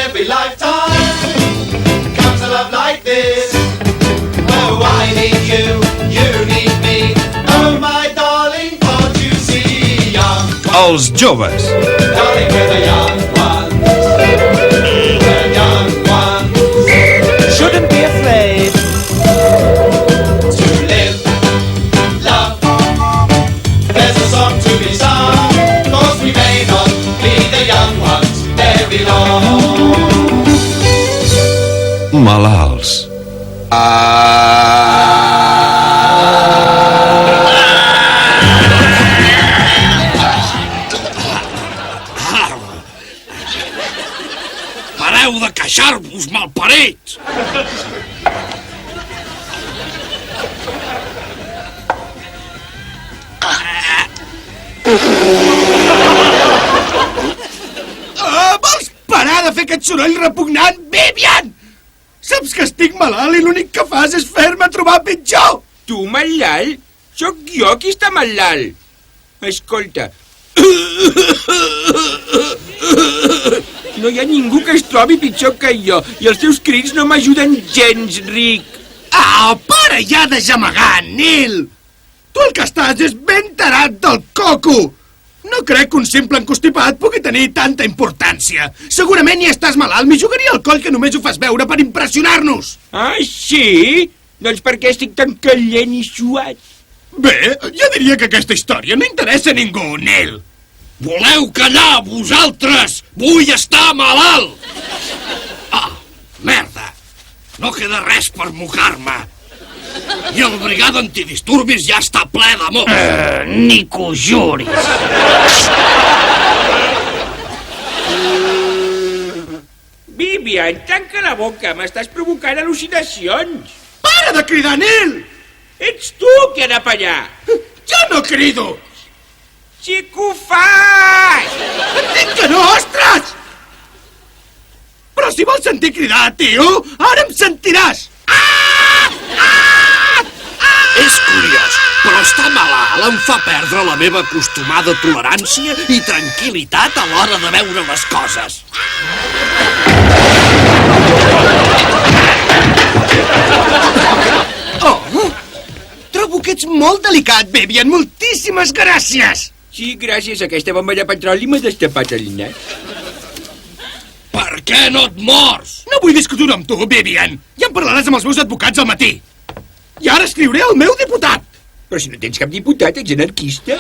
every lifetime comes a love like this. Oh, I need you, you need me. Oh, my darling, can't you see? Young ones, Els joves. darling, we're the young ones. The young ones. Shouldn't be afraid To live, love. There's a song to be sung. 'Cause we may not be the young ones very long. Malalts. Pareu de queixar-vos, malparits! Vols parar de fer aquest soroll repugnant, Vivian? Saps que estic malalt i l'únic que fas és fer-me trobar pitjor. Tu, malalt? Sóc jo qui està malalt. Escolta. No hi ha ningú que es trobi pitjor que jo i els teus crits no m'ajuden gens, Rick. Para ja de gemegar, Nil! Tu el que estàs és ben tarat del coco! No crec que un simple encostipat pugui tenir tanta importància. Segurament hi estàs malalt, m'hi jugaria al coll que només ho fas veure per impressionar-nos. Ah, sí? Doncs per què estic tan calent i suat? Bé, jo diria que aquesta història no interessa a ningú, Nil. Voleu callar, vosaltres? Vull estar malalt! Ah, merda! No queda res per mocar-me. I el brigada antidisturbis ja està ple d'amor. Ni que ho juris. Vivian, tanca la boca, m'estàs provocant al·lucinacions. Para de cridar, Nil! Ets tu qui ha de pallar. Jo no crido! Sí que ho fas! Et dic que no, ostres! Però si vols sentir cridar, tio, ara em sentiràs! És curiós, però estar malalt em fa perdre la meva acostumada tolerància i tranquil·litat a l'hora de veure les coses. Oh! Trobo que ets molt delicat, Vivian. Moltíssimes gràcies! Sí, gràcies a aquesta bomba de petroli m'ha destapat el nas. Per què no et mors? No vull discutir amb tu, Vivian. Ja en parlaràs amb els meus advocats al matí. I ara escriuré al meu diputat. Però si no tens cap diputat, ets anarquista.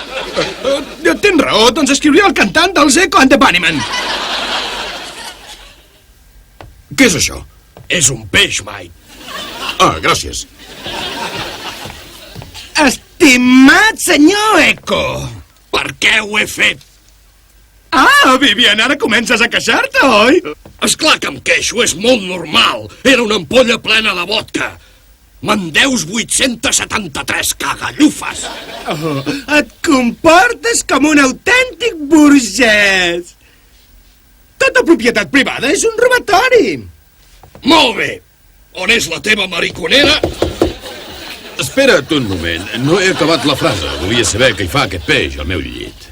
Tens raó, doncs escriuré al cantant dels Echo and the Bunnymen. Què és això? És un peix, Mike. Ah, gràcies. Estimat senyor Echo. Per què ho he fet? Ah, Vivian, ara comences a queixar-te, oi? Esclar que em queixo, és molt normal. Era una ampolla plena de vodka. Me'n deus 873 cagallufes. Oh, et comportes com un autèntic burgès. Tota propietat privada és un robatori. Molt bé. On és la teva mariconera? Espera't un moment, no he acabat la frase. Volia saber què hi fa aquest peix al meu llit.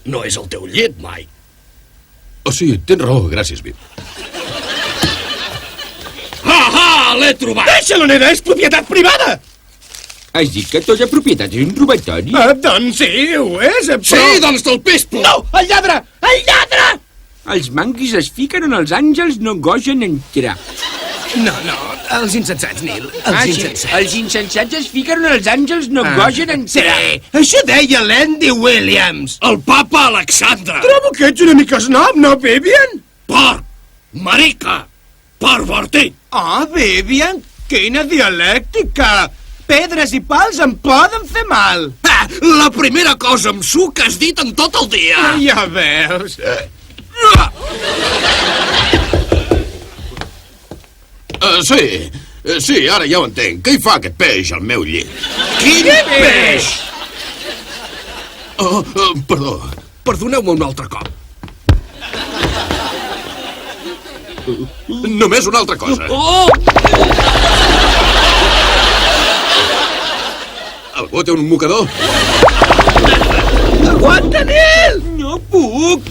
No és el teu llit, Mike. Oh, sí, tens raó, gràcies, Viv. L'he trobat! Deixa-lo, nena, és propietat privada! Has dit que tota propietat és un robatori? Doncs sí, ho és, però... Sí, doncs te'l pispo! No, el lladre! El lladre! Els manquis es fiquen on els àngels no gosen entrar. No, els insensats, Nil, els insensats. Els insensats es fiquen on els àngels no gosen entrar. Sí, això deia l'Andy Williams. El papa Alexandre! Trobo que ets una mica snob, no, Vivian? Porc! Marica! Pervertit! Oh, Vivian, quina dialèctica! Pedres i pals em poden fer mal. La primera cosa amb suc que has dit en tot el dia! Ja veus. Sí, ara ja ho entenc. Què hi fa aquest peix al meu llit? Quin peix! Perdó. Perdoneu-me un altre cop. Només una altra cosa. Oh! Algú té un mocador? Aguanta, Nil! No puc.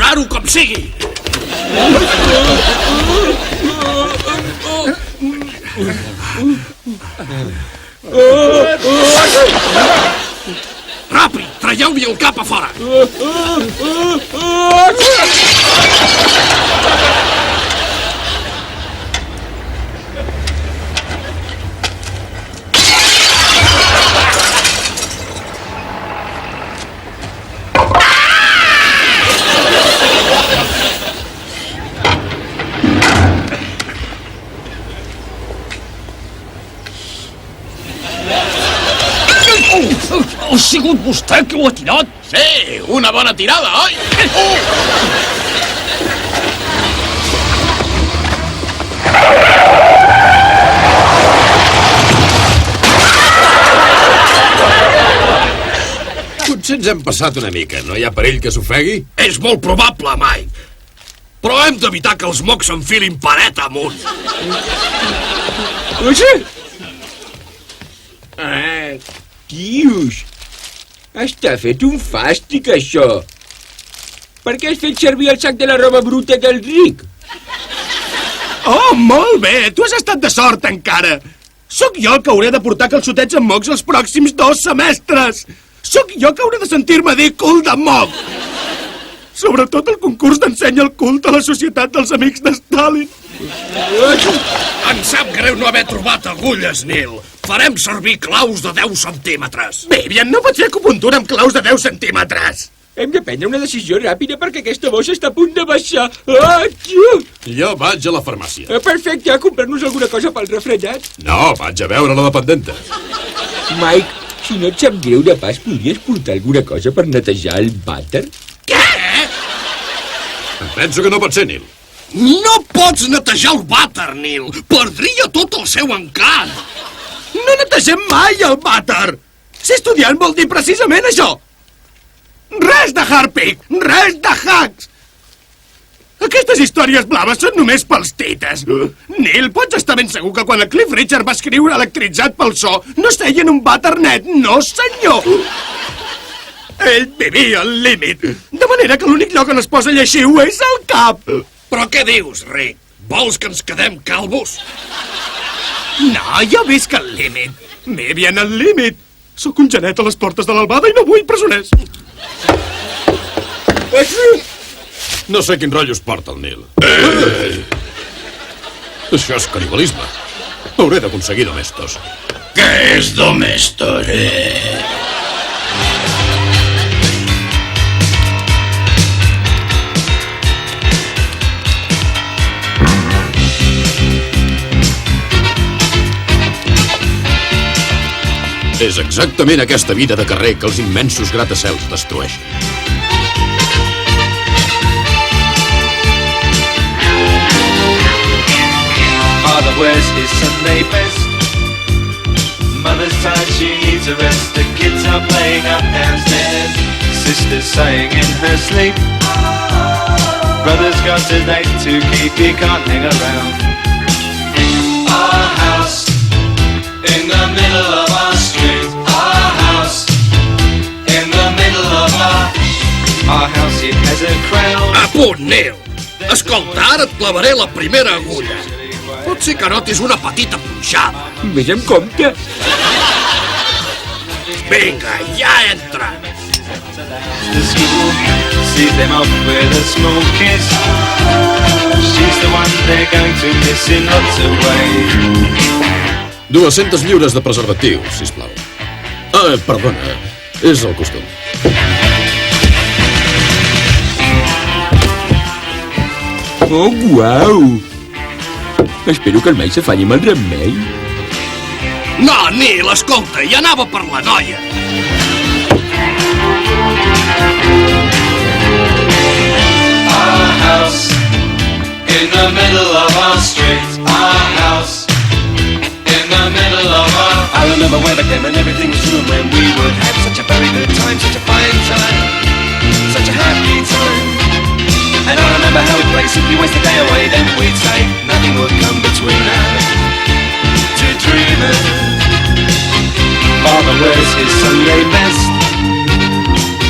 arreglar-ho com sigui. Ràpid, traieu-li el cap a fora. Ha sigut vostè qui ho ha tirat? Sí, una bona tirada, oi? Potser ens hem passat una mica. No hi ha perill que s'ofegui? És molt probable, Mike. Però hem d'evitar que els mocs s'enfilin paret amunt. Sí? Tios, està fet un fàstic, això. Per què has fet servir el sac de la roba bruta del Rick? Oh, molt bé! Tu has estat de sort, encara! Sóc jo el que hauré de portar calçotets amb mocs els pròxims 2 semestres! Sóc jo que hauré de sentir-me dir cul de moc! Sobretot el concurs d'ensenya el culte a la Societat dels Amics de Stalin. Em sap greu no haver trobat agulles, Neil. Farem servir claus de 10 centímetres. Vivian, no pots fer acupuntura amb claus de 10 centímetres! Hem de prendre una decisió ràpida perquè aquesta bossa està a punt de baixar. Tio! Jo vaig a la farmàcia. Perfecte, a comprar-nos alguna cosa pel refredat. No, vaig a veure la dependenta. Mike, si no et sap greu de pas, podries portar alguna cosa per netejar el vàter? Penso que no pot ser, Neil. No pots netejar el vàter, Neil. Perdria tot el seu encant. No netegem mai el vàter! Ser estudiant vol dir precisament això! Res de Harpic! Res de hacks! Aquestes històries blaves són només pels tites. Neil, pots estar ben segur que quan el Cliff Richard va escriure Electritzat pel so, no es feia en un vàter net, no senyor! Ell vivia al límit, de manera que l'únic lloc on es posa lleixiu és al cap. Però què dius, Rick? Vols que ens quedem calvos? No, jo visc al límit. Vivian al límit. Sóc un genet a les portes de l'albada i no vull presoners. No sé quin rotllo es porta el Neil. Això és canibalisme. Hauré d'aconseguir domestos. Què és domestos, És exactament aquesta vida de carrer que els immensos gratacels destrueixen. Father wears his Sunday best. Mother's tired, she needs a rest. The kids are playing up downstairs. Sister's sighing in her sleep. Brother's got a date to keep, he can't hang around. Our house in the middle of our street. Our house in the middle of our house, it has a crown. A punt, Neil. Escolta, ara et clavaré la primera agulla. Pot ser que notis una petita punxada. Vés amb compte. Vinga, ja entra. The school sees them off with a small kiss. She's the one they're going to miss in lots of ways. 200 lliures de preservatius, sisplau. Perdona, és el costum. Oh, guau! Espero que el Mike s'afanyi amb el remei. No, Neil, escolta, hi anava per la noia. Our house in the middle of our street. Our house in the middle of our... I remember way back then when everything was new, when we would have such a very good time, such a fine time, such a happy time. And I remember how we'd play, simply waste the day away, then we'd say nothing would come between us. Two dreamers. Father wears his Sunday best.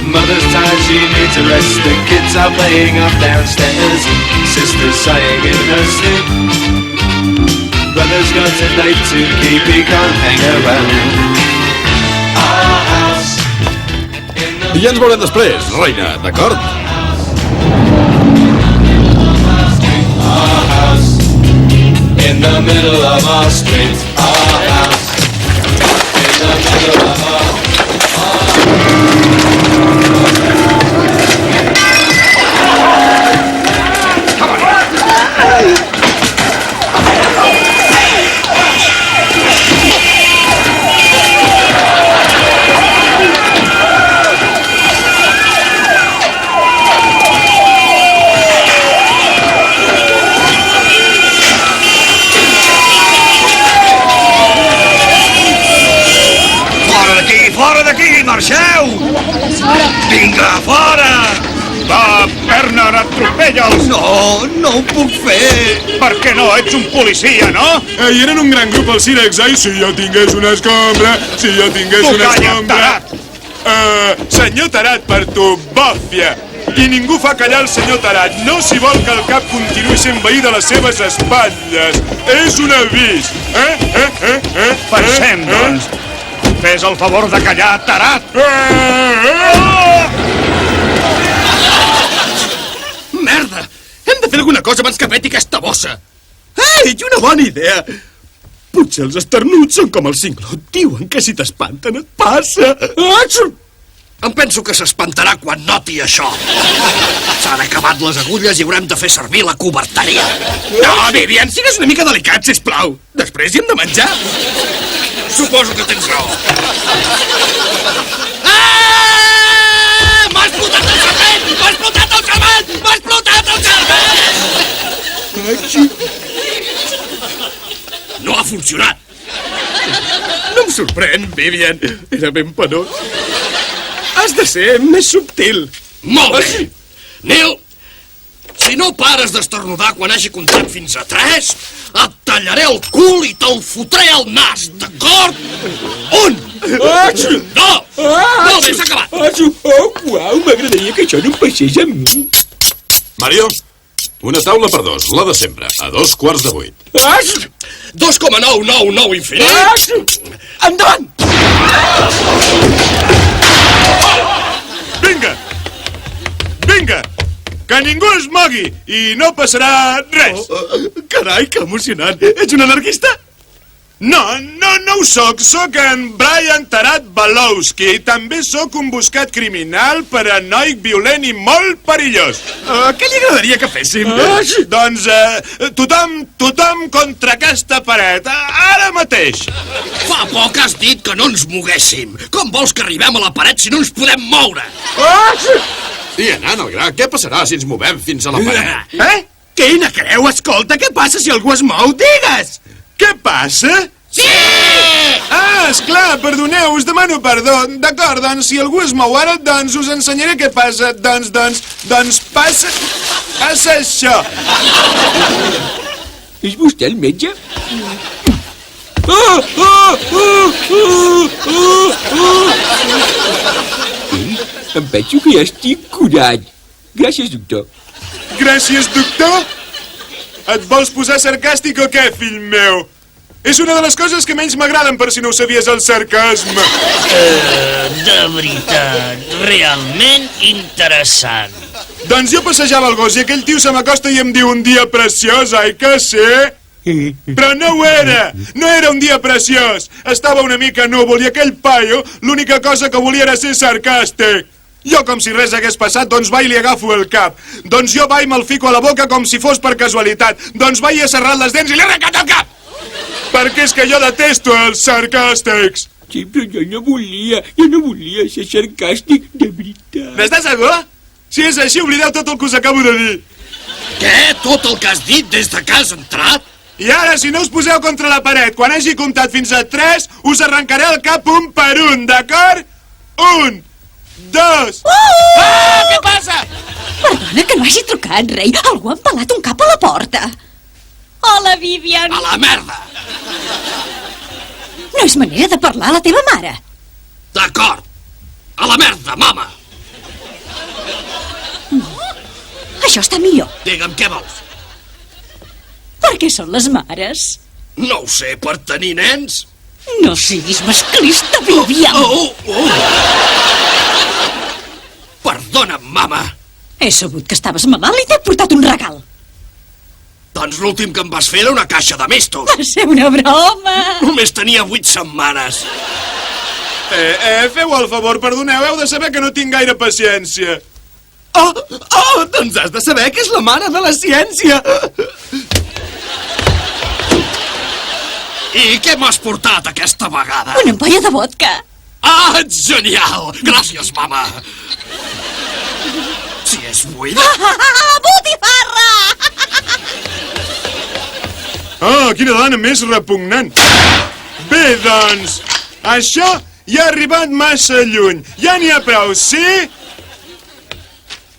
Mother's tired, says you need to rest. The kids are playing up downstairs. Sister's sighing in her sleep. Brother's got a night to keep, he can't hang around. Our house in the I ja ens veurem després, reina, d'acord? in the middle of our street. Our house in the middle of our Fora d'aquí, marxeu! Vinga, fora! Va, Bernard, atropella'ls! No, no ho puc fer! Per què no? Ets un policia, no? I eren un gran grup, els Sirex, ai? Si jo tingués una escombra, si jo tingués Tu una calla, escombra... tarat! Senyor Tarat, per tu, bòfia! I ningú fa callar el senyor Tarat. No s'hi vol que el cap continuï sent veí de les seves espatlles. És un avís. Pensem, doncs. Fes el favor de callar, tarat! Merda! Hem de fer alguna cosa abans que peti aquesta bossa! Ei, una bona idea! Potser els esternuts són com el cinglot. Diuen que si t'espanten et passa. Em penso que s'espantarà quan noti això. S'han acabat les agulles i haurem de fer servir la coberteria. No, Vivian, sigues una mica delicat, sisplau. Després hi hem de menjar. Suposo que tens raó. Ah! M'ha explotat el cervell! M'ha explotat el cervell! M'ha explotat el cervell! No ha funcionat. No em sorprèn, Vivian. Era ben penós. Has de ser més subtil. Molt bé. Neil, si no pares d'esternudar quan hagi comptat fins a 3, et tallaré el cul i te'l fotré al nas, d'acord? 1! No! Molt bé, s'ha acabat. Oh, uau, m'agradaria que això no em passés a mi. Mario, una taula per dos, la de sempre, a 7:45. 2,999 infinit. Endavant! Vinga! Vinga! Que ningú es mogui i no passarà res. Carai, que emocionant. Ets un anarquista? No ho sóc. Sóc en Brian Tarat Balowski. També sóc un buscat criminal, paranoic, violent i molt perillós. Què li agradaria que féssim? Doncs tothom contra aquesta paret, ara mateix. Fa poc has dit que no ens moguéssim. Com vols que arribem a la paret si no ens podem moure? I anant al gra, què passarà si ens movem fins a la paret? Quina creu? Escolta, què passa si algú es mou? Digues! Què passa? Sí! Ah, esclar, perdoneu, us demano perdó. D'acord, doncs, si algú es mou ara, doncs us ensenyaré què passa. Doncs passa això. És vostè el metge? Em penso que ja estic curat. Gràcies, doctor. Gràcies, doctor. Et vols posar sarcàstic o què, fill meu? És una de les coses que menys m'agraden, per si no ho sabies, el sarcasme. De veritat, realment interessant. Doncs jo passejava el gos i aquell tio se m'acosta i em diu un dia preciós, ai que sí? Però no ho era! No era un dia preciós! Estava una mica núvol i aquell paio l'única cosa que volia era ser sarcàstic. Jo, com si res hagués passat, doncs vaig i li agafo el cap. Doncs jo vaig i me'l fico a la boca com si fos per casualitat. Doncs vaig i he serrat les dents i li he arrencat el cap! Perquè és que jo detesto els sarcàstics. Sí, però jo no volia ser sarcàstic, de veritat. N'estàs segur? Si és així, oblideu tot el que us acabo de dir. Què? Tot el que has dit des de que has entrat? I ara, si no us poseu contra la paret, quan hagi comptat fins a 3, us arrencaré el cap un per un, d'acord? 1, 2... Què passa? Perdona que no hagi trucat, rei. Algú ha empalat un cap a la porta. Hola, Vivian. A la merda! No és manera de parlar a la teva mare. D'acord. A la merda, mama. Això està millor. Digue'm, què vols? Per què són les mares? No ho sé, per tenir nens? No siguis masclista, Vivian. Perdona'm, mama. He sabut que estaves malalt i t'he portat un regal. Doncs l'últim que em vas fer era una caixa de mistos. Va ser una broma. Només tenia 8 setmanes. Feu el favor, perdoneu, heu de saber que no tinc gaire paciència. Doncs has de saber que és la mare de la ciència. I què m'has portat aquesta vegada? Una ampolla de vodka. Ah, genial! Gràcies, mama. Si és buida... Botifarra! Quina dona més repugnant. Bé, doncs, això ja ha arribat massa lluny. Ja n'hi ha prou, sí?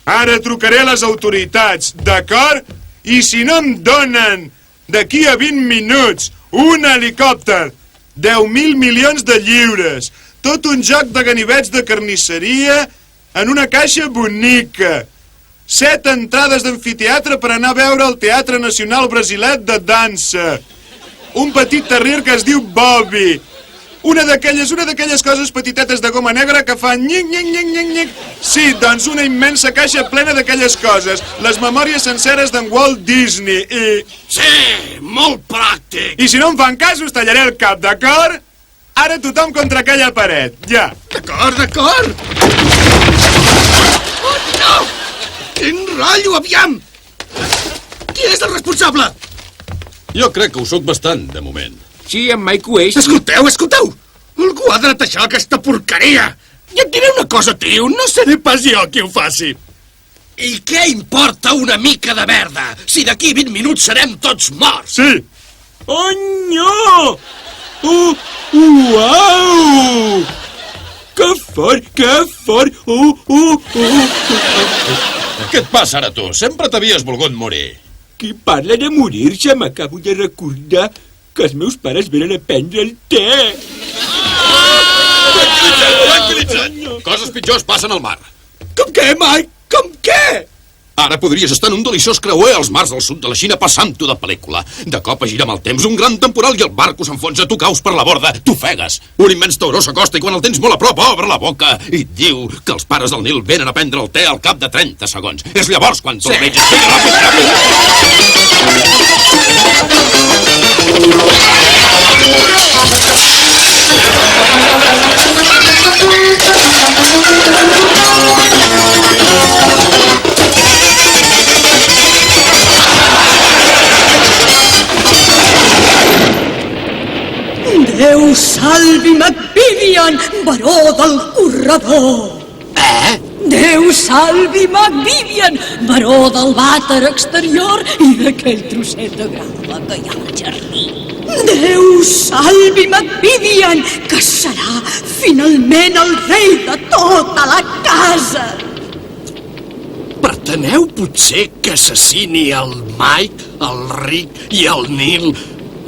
Ara trucaré a les autoritats, d'acord? I si no em donen d'aquí a 20 minuts un helicòpter, 10.000 milions de lliures, tot un joc de ganivets de carnisseria en una caixa bonica, 7 entrades d'amfiteatre per anar a veure el Teatre Nacional Brasilet de dansa, un petit terrier que es diu Bobby, una d'aquelles coses petitetes de goma negra que fan nyic, nyic, nyic, nyic, nyic. Sí, doncs una immensa caixa plena d'aquelles coses, les memòries senceres d'en Walt Disney i... Sí, molt pràctic. I si no em fan cas, us tallaré el cap, d'acord? Ara tothom contra aquella paret, ja. D'acord. Oh, no! Quin rotllo, aviam! Qui és el responsable? Jo crec que ho sóc bastant, de moment. Sí, en Mike ho és. Escolteu! Algú ha de netejar aquesta porqueria! I et diré una cosa, tio, no seré pas jo qui ho faci. I què importa una mica de merda, si d'aquí 20 minuts serem tots morts? Sí. Oh, no! Uau! Que fort! Què et passa ara, tu? Sempre t'havies volgut morir. Qui parla de morir-se, m'acabo de recordar que els meus pares venen a prendre el te. Tranquil·litza't. Coses pitjors passen al mar. Com què, Mike? Com què? Ara podries estar en un deliciós creuer als mars del sud de la Xina passant-ho de pel·lícula. De cop a gira amb el temps un gran temporal i el barco s'enfonsa, tu caus per la borda, t'ofegues. Un immens tauró s'acosta i quan el tens molt a prop obre la boca i et diu que els pares del Nil venen a prendre el te al cap de 30 segons. És llavors quan tu el veig. Déu salvi McVivian, baró del corredor. Déu salvi McVivian, baró del vàter exterior i d'aquell trosset de grava que hi ha al jardí. Déu salvi McVivian, que serà finalment el rei de tota la casa. Preteneu potser que assassini el Mike, el Rick i el Neil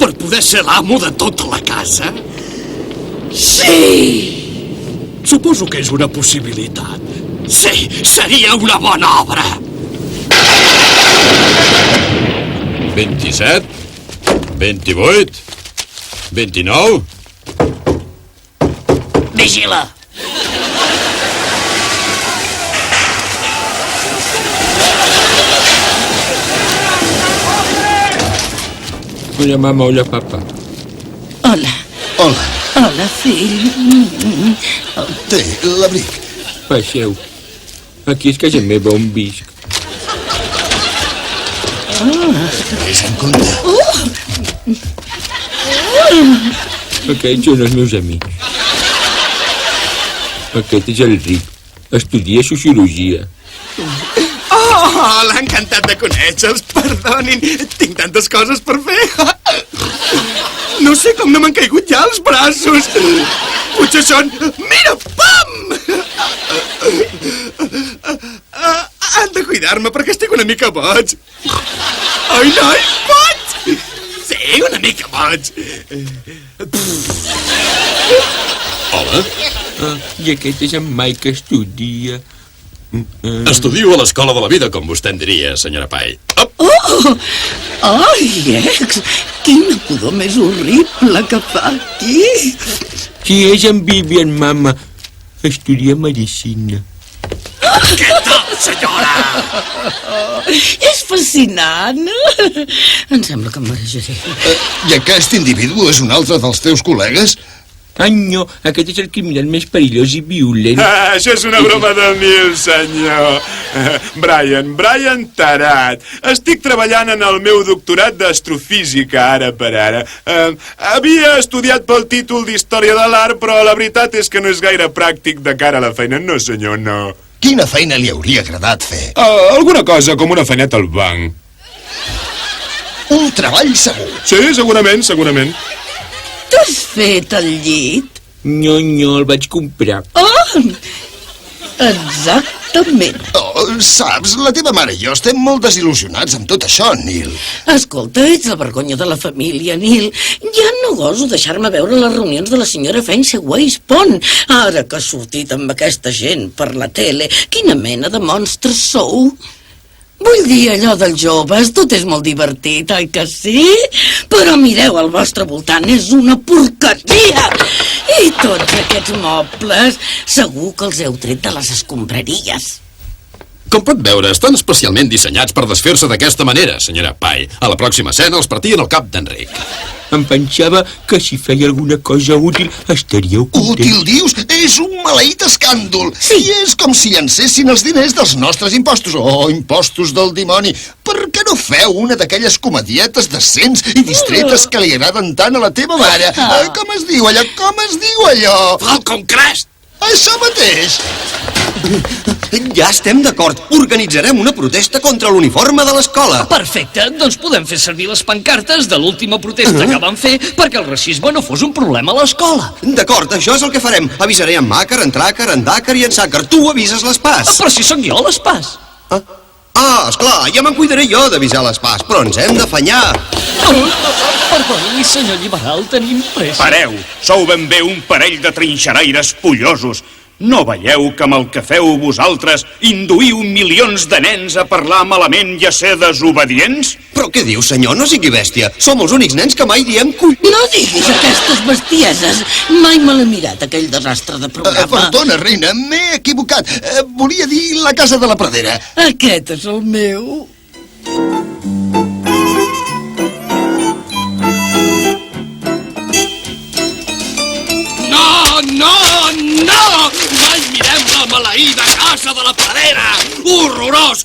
per poder ser l'amo de tota la casa? Sí! Suposo que és una possibilitat. Sí, seria una bona obra. 27, 28, 29... Vigila! Hola, mama, hola, papa. Hola. Hola, fill. Té l'abric. Passeu. Aquí és casa meva on visc. Ves en compte. Aquests són els meus amics. Aquest és el Rick. Estudia sociologia. L'ha encantat de conèixer-los. Perdonin, tinc tantes coses per fer. No sé com no m'han caigut ja els braços. Potser són... Mira, pam! Han de cuidar-me perquè estic una mica boig. Ai, noi, boig! Sí, una mica boig. Hola. I aquest és en Mike que estudia. Estudio a l'Escola de la Vida, com vostè en diria, senyora Pai. Oh! Ai, ex! Quina pudor més horrible que fa aquí! Si és en Vivian, mama. Estudia medicina. Què tal, senyora? És fascinant! Em sembla que em marejaré. I aquest individu és un altre dels teus col·legues? Ai, no, aquest és el criminal més perillós i violent. Això és una broma de mil, senyor. Brian Tarat. Estic treballant en el meu doctorat d'astrofísica, ara per ara. Havia estudiat pel títol d'Història de l'Art, però la veritat és que no és gaire pràctic de cara a la feina. No, senyor, no. Quina feina li hauria agradat fer? Alguna cosa com una feineta al banc. Un treball segur. Sí, segurament. T'has fet el llit? No, el vaig comprar. Oh! Exactament. Oh, saps, la teva mare i jo estem molt desil·lusionats amb tot això, Neil. Escolta, ets la vergonya de la família, Neil. Ja no goso deixar-me veure les reunions de la senyora Fancy Ways Pond. Ara que has sortit amb aquesta gent per la tele, quina mena de monstres sou? Vull dir, allò dels joves, tot és molt divertit, oi que sí? Però mireu al vostre voltant, és una porqueria! I tots aquests mobles, segur que els heu tret de les escombraries. Com pot veure, estan especialment dissenyats per desfer-se d'aquesta manera, senyora Pai. A la pròxima escena els partien el cap d'Enric. Em pensava que si feia alguna cosa útil estaríeu contents. Útil, dius? És un maleït escàndol. Sí. I és com si llancessin els diners dels nostres impostos. Oh, impostos del dimoni. Per què no feu una d'aquelles comedietes decents i distretes que li agraden tant a la teva mare? Com es diu allò? Falcon Crest! Això mateix. Ja estem d'acord. Organitzarem una protesta contra l'uniforme de l'escola. Perfecte, doncs podem fer servir les pancartes de l'última protesta que van fer perquè el racisme no fos un problema a l'escola. D'acord, això és el que farem. Avisaré en Màcar, en Tràcar, en Dàcar i en Sàcar. Tu avises l'Espàs. Però si sóc jo l'Espàs. Esclar, ja me'n cuidaré jo d'avisar l'Espàs, però ens hem d'afanyar. Perdoni, senyor liberal, tenim pressa. Pareu, sou ben bé un parell de trinxeraires pollosos. No veieu que amb el que feu vosaltres induïu milions de nens a parlar malament i a ser desobedients? Però què diu, senyor? No sigui bèstia. Som els únics nens que mai diem No diguis aquestes bestieses. Mai me l'he mirat, aquell desastre de programa. Perdona, reina, m'he equivocat. Volia dir la casa de la Pradera. Aquest és el meu. No! Mai mirem la maleïda casa de la Pradera! Horrorós!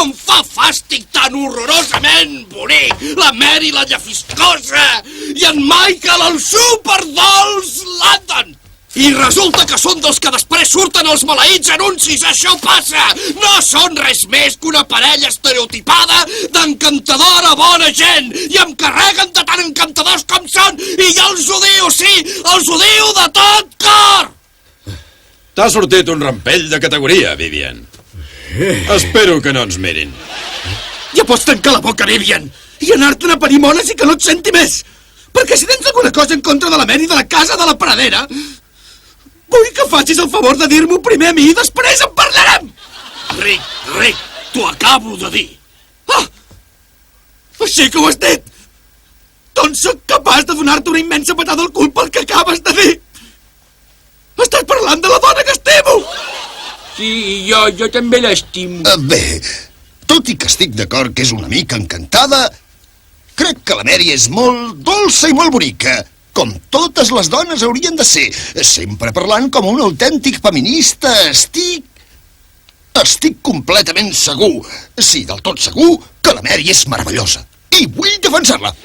Em fa fàstic tan horrorosament bonic! La Mary, la Llafiscosa i en Michael, el superdolç London! I resulta que són dels que després surten els maleïts anuncis. Això passa! No són res més que una parella estereotipada d'encantadora bona gent. I em carreguen de tan encantadors com són. I jo els odio, sí! Els odio de tot cor! T'ha sortit un rampell de categoria, Vivian. Espero que no ens mirin. Ja pots tancar la boca, Vivian, i anar-te'n a parir mones i que no et senti més. Perquè si tens alguna cosa en contra de la Mary de la casa de la Pradera, vull que facis el favor de dir-m'ho primer a mi i després en parlarem! Rick, t'ho acabo de dir. Així que ho has dit? Doncs sóc capaç de donar-te una immensa patada al cul pel que acabes de dir. Estàs parlant de la dona que estimo! Sí, jo també l'estimo. Bé, tot i que estic d'acord que és una mica encantada, crec que la Mary és molt dolça i molt bonica, com totes les dones haurien de ser, sempre parlant com un autèntic feminista. Estic completament segur, sí, del tot segur, que la Mary és meravellosa. I vull defensar-la.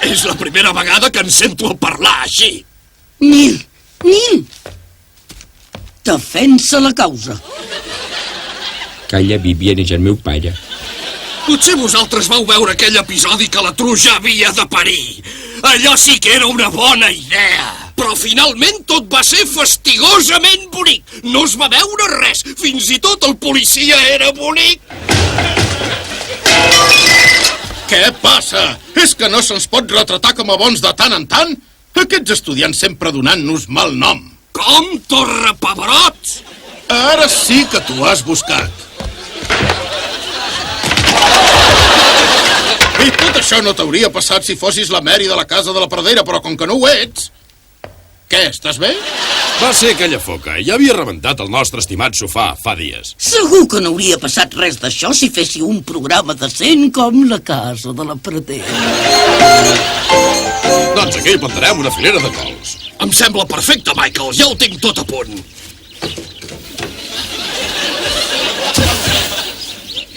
És la primera vegada que em sento a parlar així. Neil! Defensa la causa. Calla, Vivian, és el meu pare. Potser vosaltres vau veure aquell episodi que la truja havia de parir. Allò sí que era una bona idea. Però finalment tot va ser fastigosament bonic. No es va veure res. Fins i tot el policia era bonic. Què passa? És que no se'ns pot retratar com a bons de tant en tant? Aquests estudiants sempre donant-nos mal nom. Com, torrapaverots? Ara sí que t'ho has buscat. I tot això no t'hauria passat si fossis la Mary de la casa de la Pradera, però com que no ho ets... Què, estàs bé? Va ser aquella foca. Ja havia rebentat el nostre estimat sofà fa dies. Segur que no hauria passat res d'això si féssiu un programa decent com la casa de la Pradera. Doncs aquí hi plantarem una filera de cols. Em sembla perfecte, Michael. Ja ho tinc tot a punt.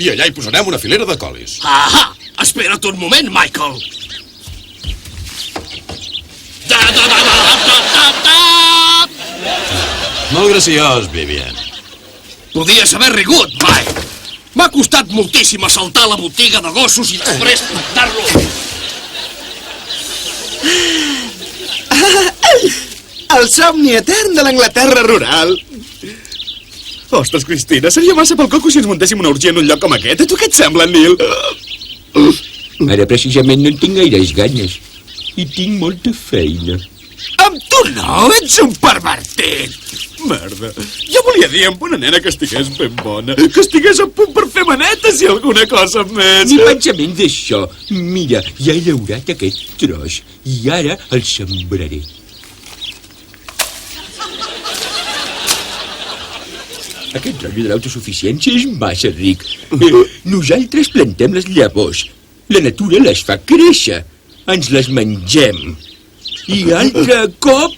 I allà hi posarem una filera de colis. Ahà! Espera't un moment, Michael. Molt graciós, Vivian. Podies haver rigut, Mike. M'ha costat moltíssim assaltar la botiga de gossos i després plantar-lo. El somni etern de l'Anglaterra rural. Ostres, Cristina, seria massa pel coco si ens muntéssim una orgia en un lloc com aquest. A tu què et sembla, Neil? Ara precisament no en tinc gaires ganes. I tinc molta feina. Amb tu no, ets un pervertit. Merda, jo volia dir amb una nena que estigués ben bona, que estigués a punt per fer manetes i alguna cosa més. Ni pensament d'això. Mira, ja he llaurat aquest tros i ara el sembraré. Aquest rotllo de l'autosuficiència és massa ric. Nosaltres plantem les llavors. La natura les fa créixer. Ens les mengem. I altre cop,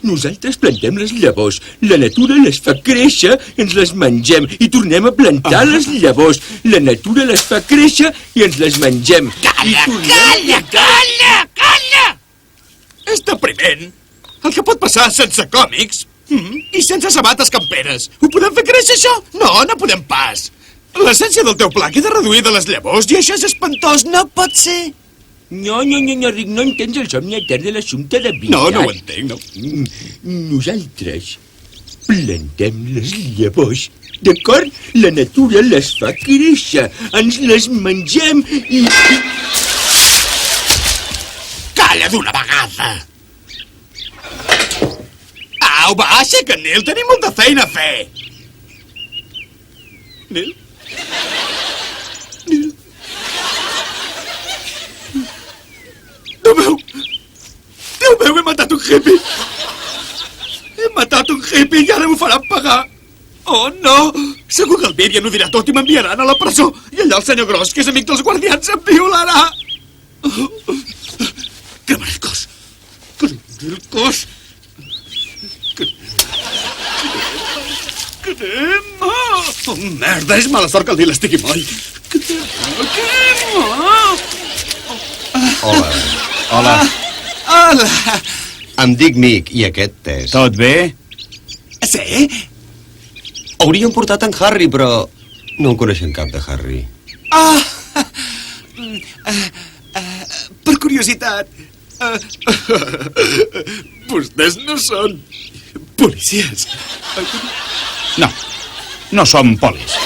nosaltres plantem les llavors. La natura les fa créixer, ens les mengem. I tornem a plantar les llavors. La natura les fa créixer i ens les mengem. Calla! És depriment. El que pot passar sense còmics i sense sabates camperes. Ho podem fer créixer, això? No, no podem pas. L'essència del teu pla queda reduïda a les llavors i això és espantós. No pot ser. No, Rick, no entens el somni etern de l'assumpte de veritat. No, no ho entenc, no. Nosaltres plantem les llavors, d'acord? La natura les fa créixer, ens les mengem i... Calla d'una vegada! Au, va, aixeca't, Neil, tenim molta feina a fer. Neil? Neil? Déu meu, he matat un hippie! He matat un hippie i ara m'ho faran pagar! Oh, no! Segur que el Vivian ho dirà tot i m'enviaran a la presó. I allà el senyor Gros, que és amic dels guardians, em violarà! Cremaré el cos! Cremaré el cos! Crema! Oh, merda, és mala sort que el Nil estigui moll! Crema! Hola. Hola! Em dic Nick, i aquest és... Tot bé? Sí? Hauríem portat en Harry, però no en coneixem cap de Harry. Per curiositat, vostès no són policies. No, no som polis.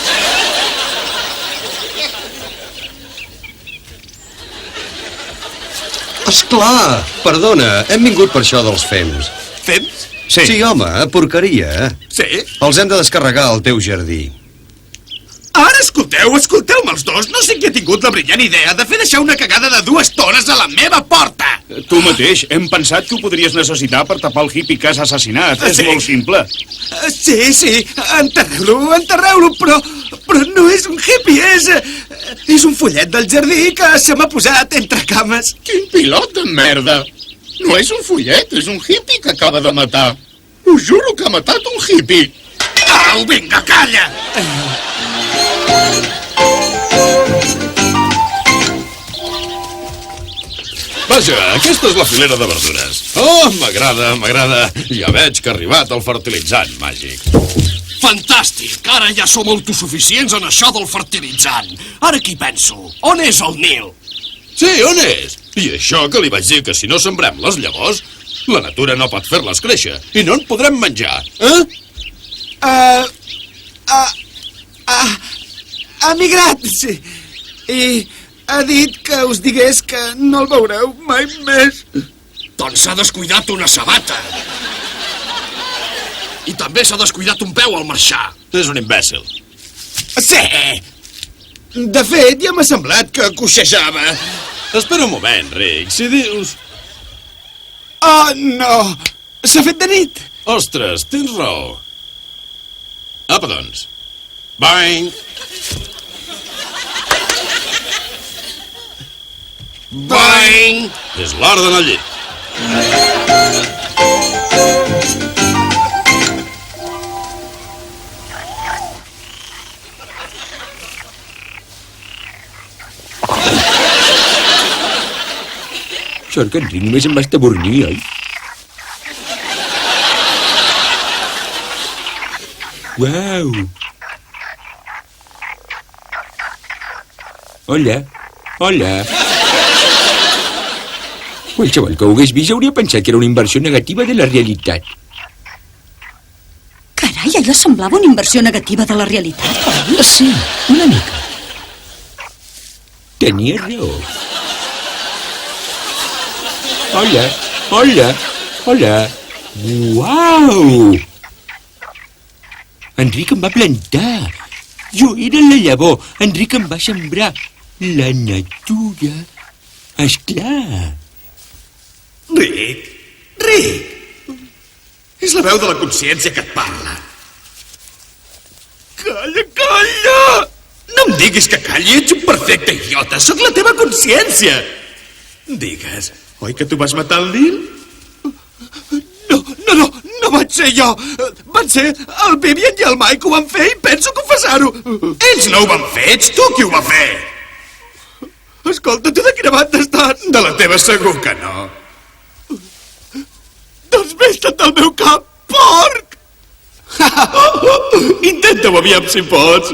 Esclar, perdona, hem vingut per això dels fems. Fems? Sí. Sí, home, porqueria. Sí? Els hem de descarregar al teu jardí. Ara escolteu-me els dos. No sé qui ha tingut la brillant idea de fer deixar una cagada de 2 tones a la meva porta. Tu mateix, hem pensat que ho podries necessitar per tapar el hippie que has assassinat. És molt simple. Sí, enterreu-lo, però no és un hippie, és un follet del jardí que se m'ha posat entre cames. Quin pilot de merda! No és un follet, és un hippie que acaba de matar. Us juro que ha matat un hippie. Au, vinga, calla! Vaja, aquesta és la filera de verdures. Oh, m'agrada. Ja veig que ha arribat el fertilitzant màgic. Fantàstic! Ara ja som autosuficients en això del fertilitzant. Ara què hi penso? On és el Nil? Sí, on és? I això que li vaig dir que si no sembrem les llavors, la natura no pot fer-les créixer i no en podrem menjar, eh? Ha migrat, sí. I ha dit que us digués que no el veureu mai més. Doncs s'ha descuidat una sabata. I també s'ha descuidat un peu al marxar. És un imbècil. Sí! De fet, ja m'ha semblat que coixejava. Espera un moment, Rick. Si dius... Oh, no! S'ha fet de nit! Ostres, tens raó. Apa, doncs. Boing! Boing! És l'hora d'anar al llit. Sort que en Rick només em va estabornir, oi? Uau! Hola, hola. Qualsevol que ho hagués vist hauria pensat que era una inversió negativa de la realitat. Carai, allò semblava una inversió negativa de la realitat, oi? Sí, una mica. Tenia raó. Hola, hola, hola. Uau! Enric em va plantar. Jo era la llavor. Enric em va sembrar. La natura. Esclar. Rick! Rick! És la veu de la consciència que et parla. Calla, calla! No em diguis que calli, ets un perfecte idiota. Sóc la teva consciència. Digues, oi que tu vas matar el Lil? No vaig ser jo. Van ser el Vivian i el Mike que ho van fer i penso confessar-ho. Ells no ho van fer, ets tu qui ho va fer. Escolta, tu de quina banda estàs? De la teva segur que no. Doncs vés-te'n del meu cap, porc! Intenta-ho, aviam si pots.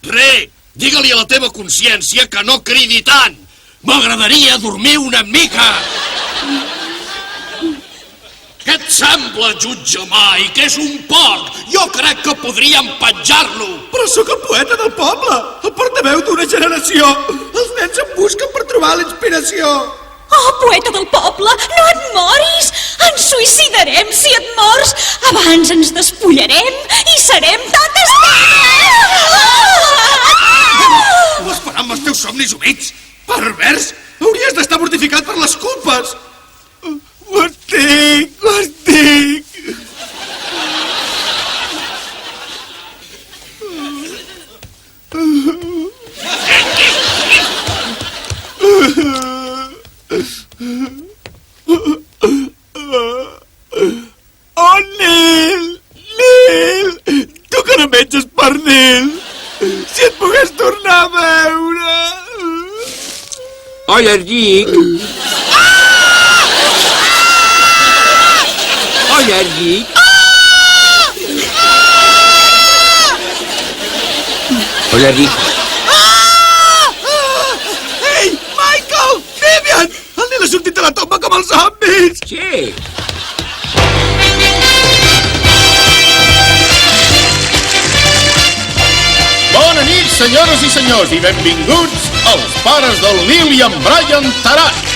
Rick, digue-li a la teva consciència que no cridi tant. M'agradaria dormir una mica. Què et sembla, jutge Mike? Que és un porc. Jo crec que podríem penjar-lo. Però sóc el poeta del poble, el portaveu d'una generació. Els nens em busquen per trobar la inspiració. Oh, poeta del poble, no et moris! Ens suïcidarem si et mors! Abans ens despullarem i serem totes Ho esperar amb els teus somnis humits! Pervers! Hauries d'estar mortificat per les culpes! Ho estic! Oh, Nil! Tu que no menges pernil! Si et pogués tornar a veure! Hola, Rick. Hola, Rick. Hola, Rick. Ei, Michael! Vivian! El Nil ha sortit de la tomba com els zombis! Sí. Bona nit, senyores i senyors, i benvinguts als pares del Lil i en Brian Tarat.